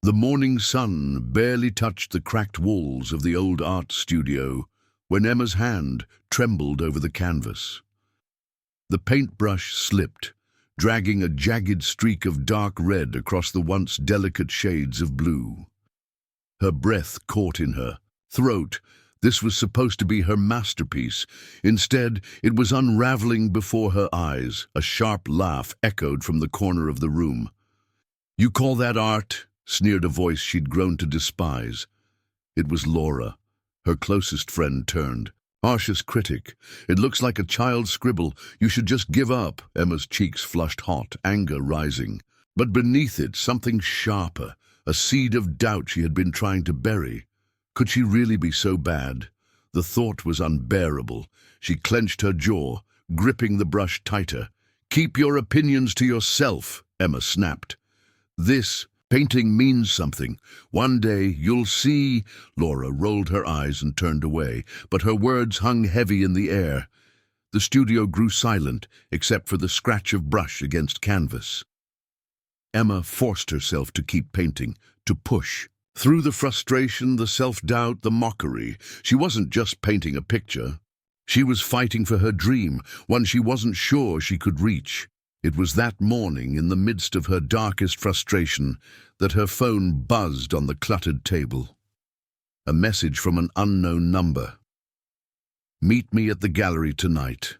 The morning sun barely touched the cracked walls of the old art studio when Emma's hand trembled over the canvas. The paintbrush slipped, dragging a jagged streak of dark red across the once delicate shades of blue. Her breath caught in her throat. This was supposed to be her masterpiece. Instead, it was unraveling before her eyes. A sharp laugh echoed from the corner of the room. "You call that art?" sneered a voice she'd grown to despise. It was Laura. Her closest friend turned. "Harshest critic. It looks like a child's scribble. You should just give up." Emma's cheeks flushed hot, anger rising. But beneath it, something sharper, a seed of doubt she had been trying to bury. Could she really be so bad? The thought was unbearable. She clenched her jaw, gripping the brush tighter. "Keep your opinions to yourself," Emma snapped. "This painting means something. One day you'll see." Laura rolled her eyes and turned away, but her words hung heavy in the air. The studio grew silent, except for the scratch of brush against canvas. Emma forced herself to keep painting, to push. Through the frustration, the self-doubt, the mockery, she wasn't just painting a picture. She was fighting for her dream, one she wasn't sure she could reach. It was that morning, in the midst of her darkest frustration, that her phone buzzed on the cluttered table. A message from an unknown number. "Meet me at the gallery tonight.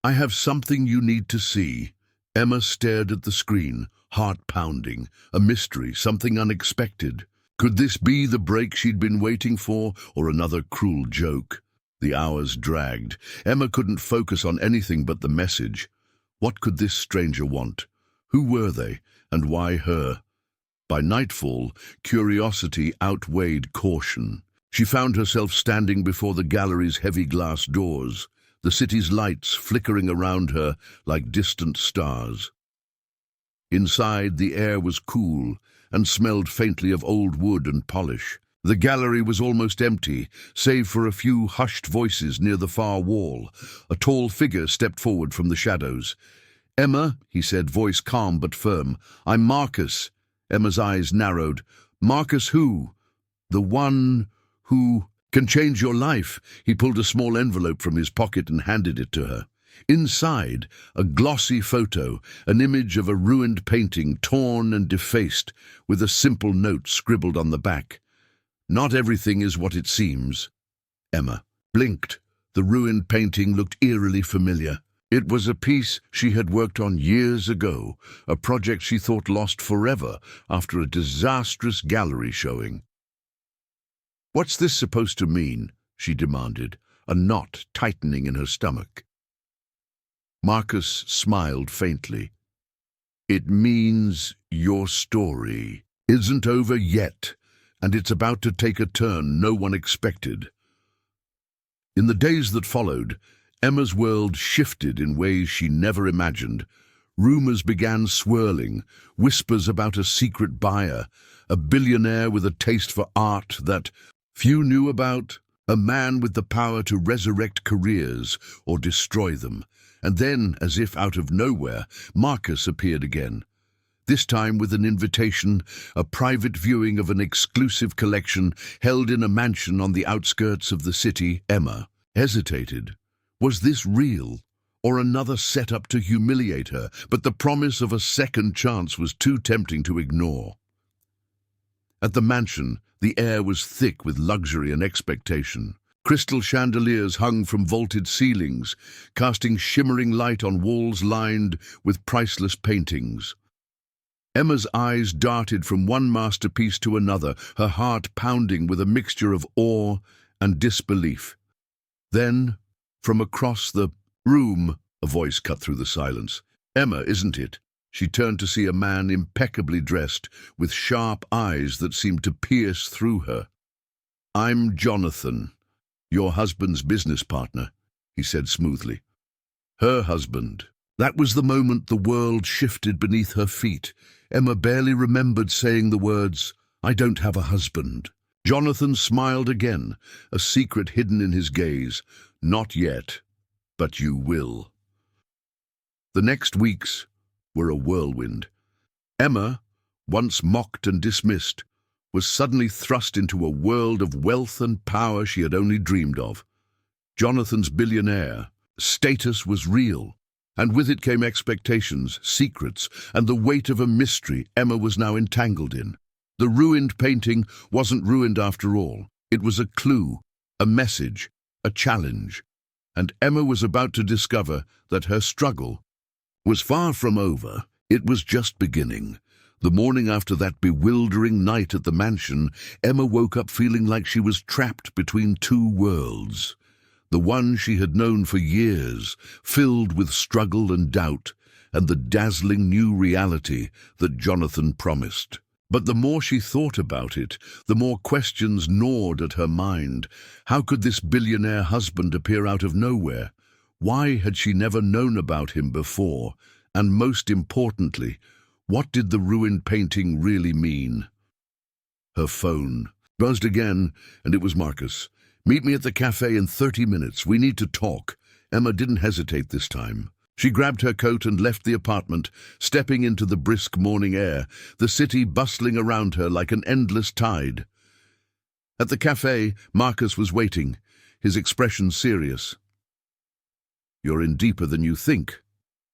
I have something you need to see." Emma stared at the screen, heart pounding. A mystery, something unexpected. Could this be the break she'd been waiting for, or another cruel joke? The hours dragged. Emma couldn't focus on anything but the message. What could this stranger want? Who were they, and why her? By nightfall, curiosity outweighed caution. She found herself standing before the gallery's heavy glass doors, the city's lights flickering around her like distant stars. Inside, the air was cool and smelled faintly of old wood and polish. The gallery was almost empty, save for a few hushed voices near the far wall. A tall figure stepped forward from the shadows. "Emma," he said, voice calm but firm. "I'm Marcus." Emma's eyes narrowed. "Marcus who?" "The one who can change your life." He pulled a small envelope from his pocket and handed it to her. Inside, a glossy photo, an image of a ruined painting, torn and defaced, with a simple note scribbled on the back. "Not everything is what it seems." Emma blinked. The ruined painting looked eerily familiar. It was a piece she had worked on years ago, a project she thought lost forever after a disastrous gallery showing. "What's this supposed to mean?" she demanded, a knot tightening in her stomach. Marcus smiled faintly. "It means your story isn't over yet, and it's about to take a turn no one expected." In the days that followed, Emma's world shifted in ways she never imagined. Rumors began swirling, whispers about a secret buyer, a billionaire with a taste for art that few knew about, a man with the power to resurrect careers or destroy them. And then, as if out of nowhere, Marcus appeared again. This time with an invitation, a private viewing of an exclusive collection held in a mansion on the outskirts of the city. Emma hesitated. Was this real, or another setup to humiliate her? But the promise of a second chance was too tempting to ignore. At the mansion, the air was thick with luxury and expectation. Crystal chandeliers hung from vaulted ceilings, casting shimmering light on walls lined with priceless paintings. Emma's eyes darted from one masterpiece to another, her heart pounding with a mixture of awe and disbelief. Then, from across the room, a voice cut through the silence. "Emma, isn't it?" She turned to see a man impeccably dressed, with sharp eyes that seemed to pierce through her. "I'm Jonathan, your husband's business partner," he said smoothly. Her husband. That was the moment the world shifted beneath her feet. Emma barely remembered saying the words, "I don't have a husband." Jonathan smiled again, a secret hidden in his gaze. "Not yet, but you will." The next weeks were a whirlwind. Emma once mocked and dismissed, was suddenly thrust into a world of wealth and power she had only dreamed of. Jonathan's billionaire status was real, and with it came expectations, secrets, and the weight of a mystery Emma was now entangled in. The ruined painting wasn't ruined after all. It was a clue, a message, a challenge, and Emma was about to discover that her struggle was far from over. It was just beginning. The morning after that bewildering night at the mansion, Emma woke up feeling like she was trapped between two worlds. The one she had known for years, filled with struggle and doubt, and the dazzling new reality that Jonathan promised. But the more she thought about it, the more questions gnawed at her mind. How could this billionaire husband appear out of nowhere? Why had she never known about him before? And most importantly, what did the ruined painting really mean? Her phone buzzed again, and it was Marcus. "Meet me at the cafe in 30 minutes. We need to talk." Emma didn't hesitate this time. She grabbed her coat and left the apartment, stepping into the brisk morning air, the city bustling around her like an endless tide. At the cafe, Marcus was waiting, his expression serious. "You're in deeper than you think,"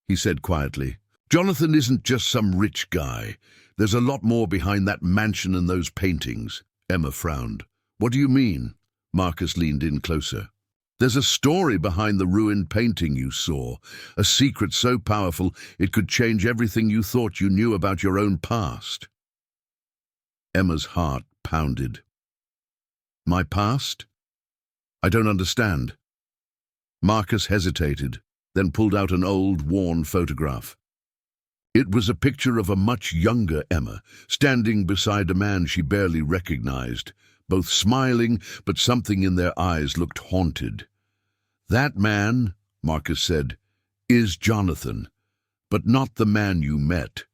he said quietly. "Jonathan isn't just some rich guy. There's a lot more behind that mansion and those paintings." Emma frowned. "What do you mean?" Marcus leaned in closer. "There's a story behind the ruined painting you saw, a secret so powerful it could change everything you thought you knew about your own past." Emma's heart pounded. "My past? I don't understand." Marcus hesitated, then pulled out an old, worn photograph. It was a picture of a much younger Emma, standing beside a man she barely recognized, both smiling, but something in their eyes looked haunted. "That man," Marcus said, "is Jonathan, but not the man you met.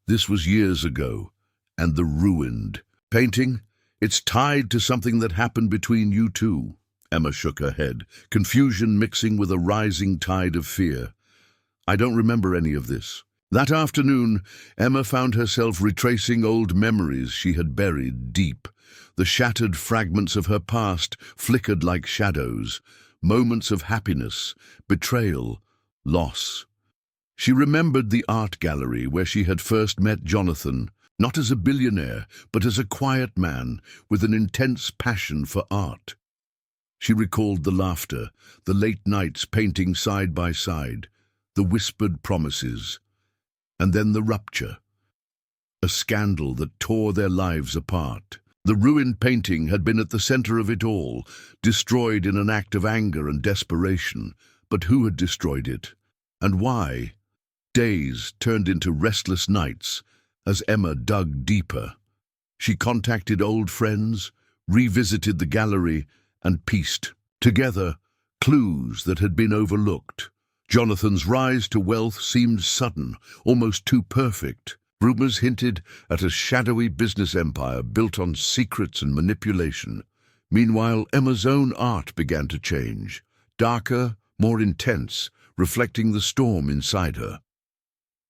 This was years ago, and the ruined painting, it's tied to something that happened between you two." Emma shook her head, confusion mixing with a rising tide of fear. "I don't remember any of this." That afternoon, Emma found herself retracing old memories she had buried deep. The shattered fragments of her past flickered like shadows, moments of happiness, betrayal, loss. She remembered the art gallery where she had first met Jonathan, not as a billionaire, but as a quiet man with an intense passion for art. She recalled the laughter, the late nights painting side by side, the whispered promises, and then the rupture, a scandal that tore their lives apart. The ruined painting had been at the center of it all, destroyed in an act of anger and desperation. But who had destroyed it? And why? Days turned into restless nights as Emma dug deeper. She contacted old friends, revisited the gallery, and pieced together clues that had been overlooked. Jonathan's rise to wealth seemed sudden, almost too perfect. Rumors hinted at a shadowy business empire built on secrets and manipulation. Meanwhile, Emma's own art began to change, darker, more intense, reflecting the storm inside her.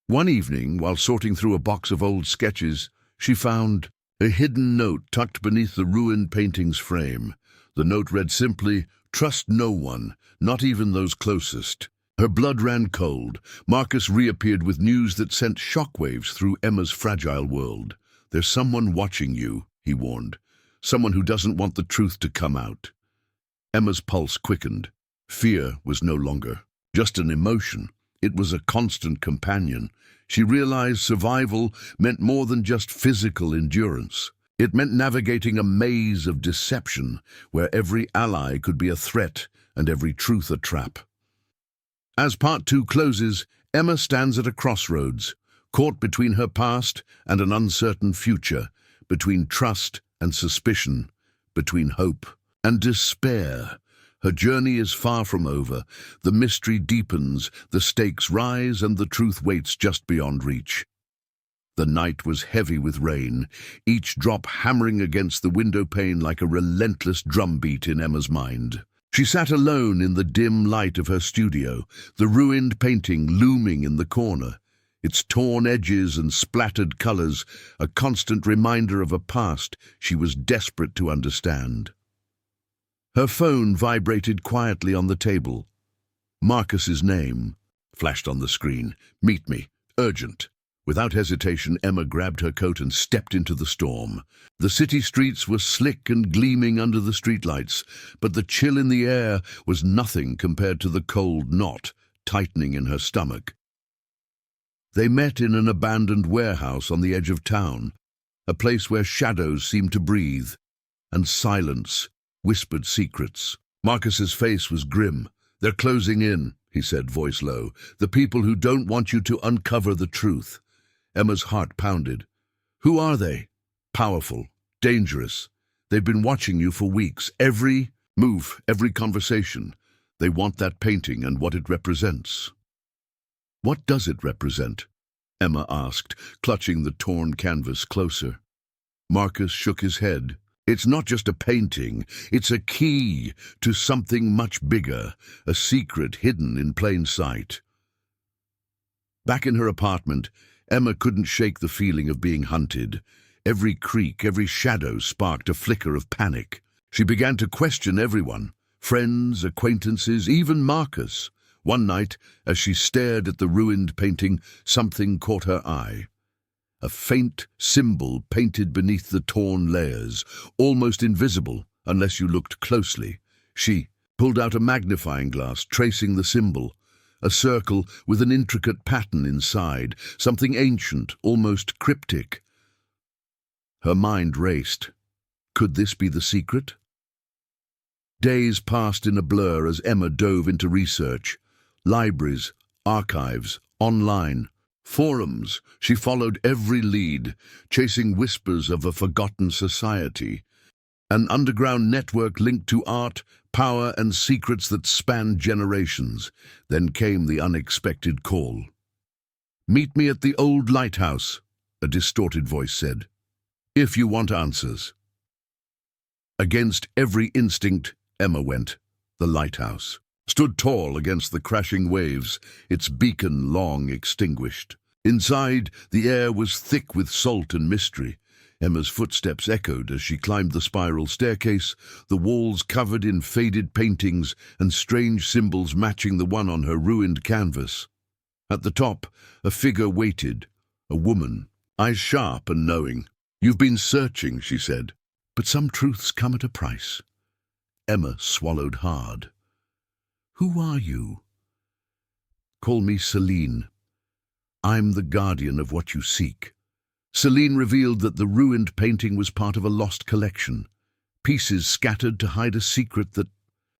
One evening, while sorting through a box of old sketches, she found a hidden note tucked beneath the ruined painting's frame. The note read simply, "Trust no one, not even those closest." Her blood ran cold. Marcus reappeared with news that sent shockwaves through Emma's fragile world. "There's someone watching you," he warned. "Someone who doesn't want the truth to come out." Emma's pulse quickened. Fear was no longer just an emotion. It was a constant companion. She realized survival meant more than just physical endurance. It meant navigating a maze of deception where every ally could be a threat and every truth a trap. As part 2 closes, Emma stands at a crossroads, caught between her past and an uncertain future, between trust and suspicion, between hope and despair. Her journey is far from over. The mystery deepens, the stakes rise, and the truth waits just beyond reach. The night was heavy with rain, each drop hammering against the window pane like a relentless drumbeat in Emma's mind. She sat alone in the dim light of her studio, the ruined painting looming in the corner, its torn edges and splattered colors a constant reminder of a past she was desperate to understand. Her phone vibrated quietly on the table. Marcus's name flashed on the screen. "Meet me. Urgent." Without hesitation, Emma grabbed her coat and stepped into the storm. The city streets were slick and gleaming under the streetlights, but the chill in the air was nothing compared to the cold knot tightening in her stomach. They met in an abandoned warehouse on the edge of town, a place where shadows seemed to breathe, and silence whispered secrets. Marcus's face was grim. "They're closing in," he said, voice low. "The people who don't want you to uncover the truth." Emma's heart pounded. "Who are they?" "Powerful, dangerous. They've been watching you for weeks. Every move, every conversation. They want that painting and what it represents." "What does it represent?" Emma asked, clutching the torn canvas closer. Marcus shook his head. "It's not just a painting. It's a key to something much bigger, a secret hidden in plain sight." Back in her apartment, Emma couldn't shake the feeling of being hunted. Every creak, every shadow sparked a flicker of panic. She began to question everyone, friends, acquaintances, even Marcus. One night, as she stared at the ruined painting, something caught her eye. A faint symbol painted beneath the torn layers, almost invisible unless you looked closely. She pulled out a magnifying glass, tracing the symbol. A circle with an intricate pattern inside, something ancient, almost cryptic. Her mind raced. Could this be the secret? Days passed in a blur as Emma dove into research. Libraries, archives, online, forums. She followed every lead, chasing whispers of a forgotten society. An underground network linked to art, power, and secrets that spanned generations. Then came the unexpected call. "Meet me at the old lighthouse," a distorted voice said, "if you want answers." Against every instinct, Emma went. The lighthouse stood tall against the crashing waves, its beacon long extinguished. Inside, the air was thick with salt and mystery. Emma's footsteps echoed as she climbed the spiral staircase, the walls covered in faded paintings and strange symbols matching the one on her ruined canvas. At the top, a figure waited, a woman, eyes sharp and knowing. "You've been searching," she said, "but some truths come at a price." Emma swallowed hard. "Who are you?" "Call me Celine. I'm the guardian of what you seek." Celine revealed that the ruined painting was part of a lost collection, pieces scattered to hide a secret that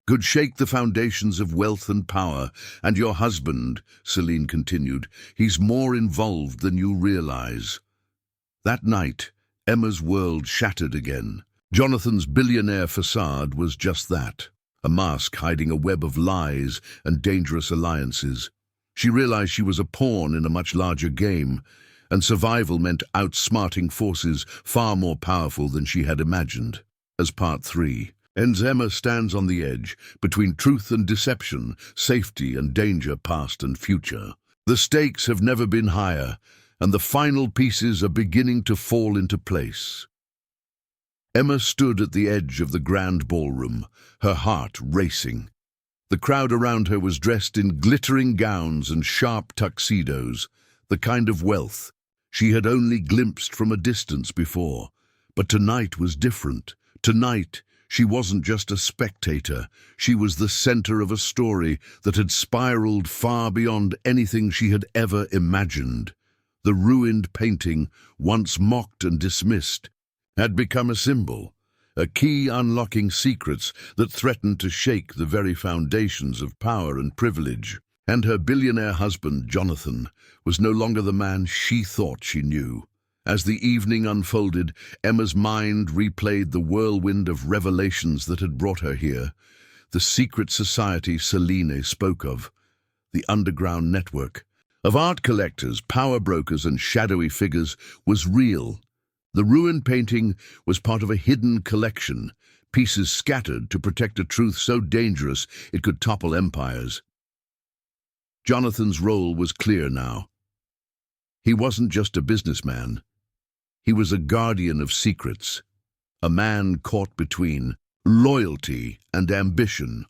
could shake the foundations of wealth and power. "And your husband," Celine continued, "he's more involved than you realize." That night, Emma's world shattered again. Jonathan's billionaire facade was just that, a mask hiding a web of lies and dangerous alliances. She realized she was a pawn in a much larger game, and survival meant outsmarting forces far more powerful than she had imagined. As part 3 ends, Emma stands on the edge, between truth and deception, safety and danger, past and future. The stakes have never been higher, and the final pieces are beginning to fall into place. Emma stood at the edge of the grand ballroom, her heart racing. The crowd around her was dressed in glittering gowns and sharp tuxedos, the kind of wealth she had only glimpsed from a distance before. But tonight was different. Tonight, she wasn't just a spectator. She was the center of a story that had spiraled far beyond anything she had ever imagined. The ruined painting, once mocked and dismissed, had become a symbol, a key unlocking secrets that threatened to shake the very foundations of power and privilege. And her billionaire husband, Jonathan, was no longer the man she thought she knew. As the evening unfolded, Emma's mind replayed the whirlwind of revelations that had brought her here. The secret society Celine spoke of, the underground network of art collectors, power brokers, and shadowy figures was real. The ruined painting was part of a hidden collection, pieces scattered to protect a truth so dangerous it could topple empires. Jonathan's role was clear now. He wasn't just a businessman. He was a guardian of secrets, a man caught between loyalty and ambition.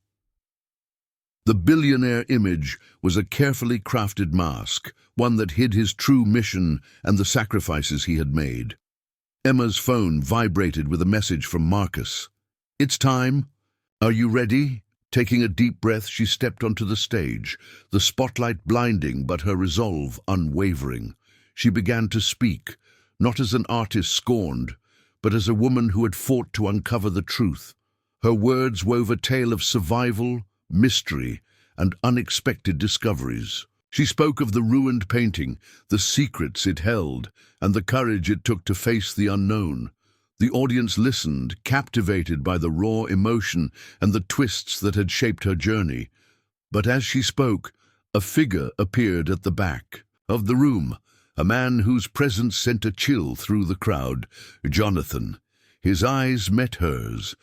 The billionaire image was a carefully crafted mask, one that hid his true mission and the sacrifices he had made. Emma's phone vibrated with a message from Marcus. "It's time. Are you ready?" Taking a deep breath, she stepped onto the stage, the spotlight blinding but her resolve unwavering. She began to speak, not as an artist scorned, but as a woman who had fought to uncover the truth. Her words wove a tale of survival, mystery, and unexpected discoveries. She spoke of the ruined painting, the secrets it held, and the courage it took to face the unknown. The audience listened, captivated by the raw emotion and the twists that had shaped her journey. But as she spoke, a figure appeared at the back of the room, a man whose presence sent a chill through the crowd, Jonathan. His eyes met hers,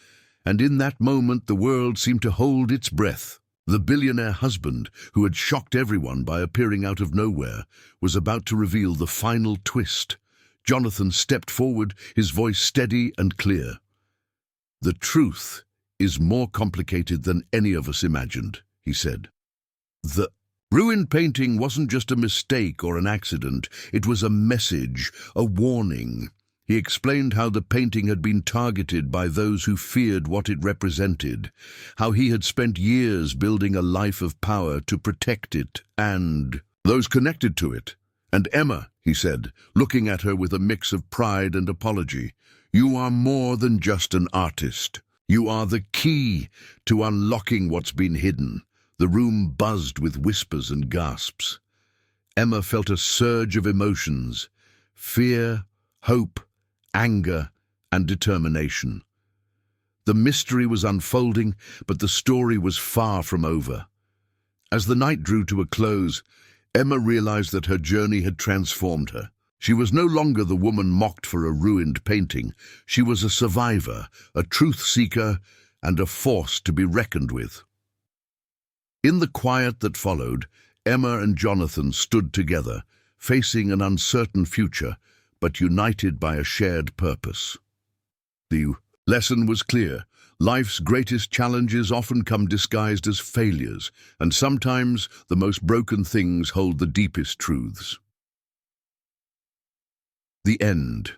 and in that moment the world seemed to hold its breath. The billionaire husband, who had shocked everyone by appearing out of nowhere, was about to reveal the final twist. Jonathan stepped forward, his voice steady and clear. "The truth is more complicated than any of us imagined," he said. "The ruined painting wasn't just a mistake or an accident. It was a message, a warning." He explained how the painting had been targeted by those who feared what it represented, how he had spent years building a life of power to protect it and those connected to it. "And Emma," he said, looking at her with a mix of pride and apology, "you are more than just an artist. You are the key to unlocking what's been hidden." The room buzzed with whispers and gasps. Emma felt a surge of emotions: fear, hope, anger, and determination. The mystery was unfolding, but the story was far from over. As the night drew to a close, Emma realized that her journey had transformed her. She was no longer the woman mocked for a ruined painting. She was a survivor, a truth seeker, and a force to be reckoned with. In the quiet that followed, Emma and Jonathan stood together, facing an uncertain future, but united by a shared purpose. The lesson was clear. Life's greatest challenges often come disguised as failures, and sometimes the most broken things hold the deepest truths. The end.